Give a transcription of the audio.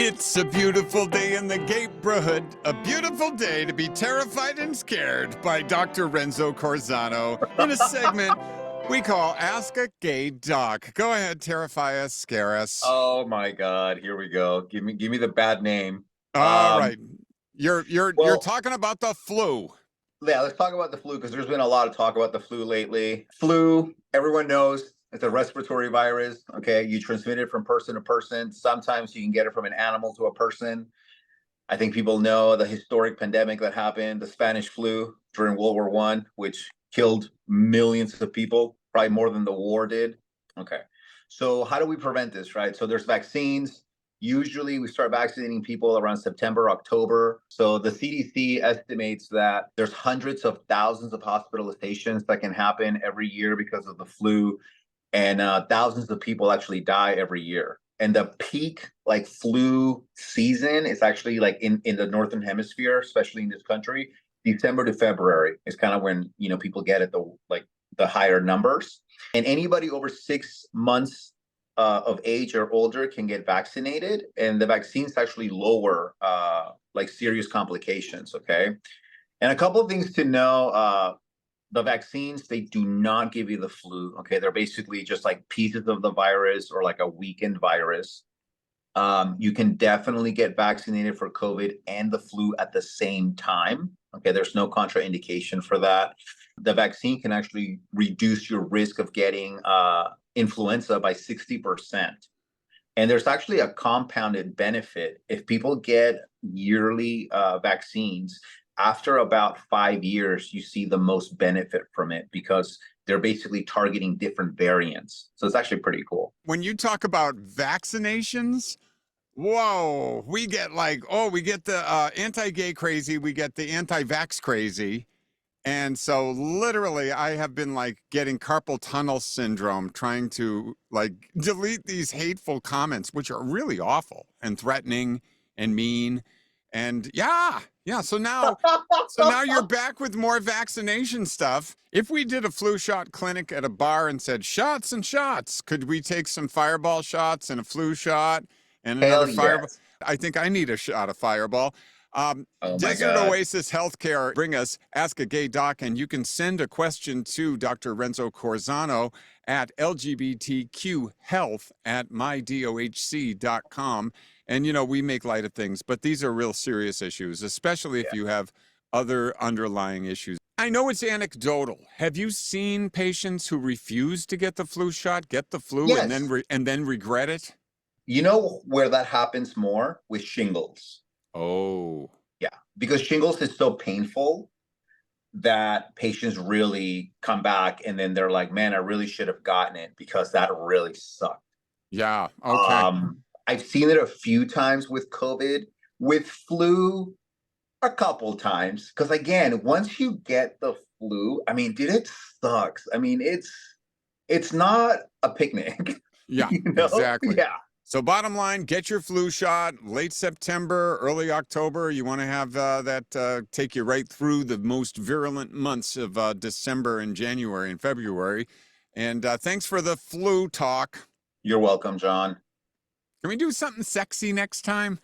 It's a beautiful day in the neighborhood, a beautiful day to be terrified and scared by Dr. Renzo Corzano in a segment we call Ask a Gay Doc. Go ahead, terrify us, scare us. Oh my God, here we go. Give me the bad name. All Um, right. You're well, talking about the flu. yeah, let's talk about the flu because there's been a lot of talk about the flu lately. Flu, everyone knows it's a respiratory virus. Okay, you transmit it from person to person. Sometimes you can get it from an animal to a person. I think people know the historic pandemic that happened, the Spanish flu during World War One, which killed millions of people, probably more than the war did. Okay. So how do we prevent this, right? So there's vaccines. Usually we start vaccinating people around September, October. So the CDC estimates that there's hundreds of thousands of hospitalizations that can happen every year because of the flu, and thousands of people actually die every year. And the peak like flu season is actually like in the northern hemisphere, especially in this country. December to February is kind of when people get at the higher numbers. And anybody over 6 months of age or older can get vaccinated, and the vaccines actually lower like serious complications. Okay, and a couple of things to know. The vaccines, they do not give you the flu. Okay, they're basically just like pieces of the virus or like a weakened virus. You can definitely get vaccinated for COVID and the flu at the same time. Okay, there's no contraindication for that. The vaccine can actually reduce your risk of getting influenza by 60%. And there's actually a compounded benefit. If people get yearly vaccines, after about 5 years, you see the most benefit from it because they're basically targeting different variants. So it's actually pretty cool. When you talk about vaccinations, whoa, we get like, oh, we get the anti-gay crazy, we get the anti-vax crazy. And so literally I have been like getting carpal tunnel syndrome trying to like delete these hateful comments, which are really awful and threatening and mean. And yeah. So now you're back with more vaccination stuff. If we did a flu shot clinic at a bar and said shots and shots, could we take some fireball shots and a flu shot and another Hell fireball? yes. I think I need a shot of fireball. Oh my Desert God. Oasis Healthcare bring us Ask a Gay Doc, and you can send a question to Dr. Renzo Corzano at lgbtqhealth@mydohc.com. And, we make light of things, but these are real serious issues, especially if Yeah. you have other underlying issues. I know it's anecdotal. Have you seen patients who refuse to get the flu shot, get the flu, and then Yes. and then regret it? You know where that happens more? With shingles. Oh, Yeah. Because shingles is so painful that patients really come back and then they're like, man, I really should have gotten it because that really sucked. yeah. Okay. I've seen it a few times with COVID. With flu, a couple times. Because again, once you get the flu, I mean, dude, it sucks. I mean, it's not a picnic, Yeah, you know? exactly. Yeah. So bottom line, get your flu shot late September, early October. You want to have that take you right through the most virulent months of December and January and February. And thanks for the flu talk. You're welcome, John. Can we do something sexy next time?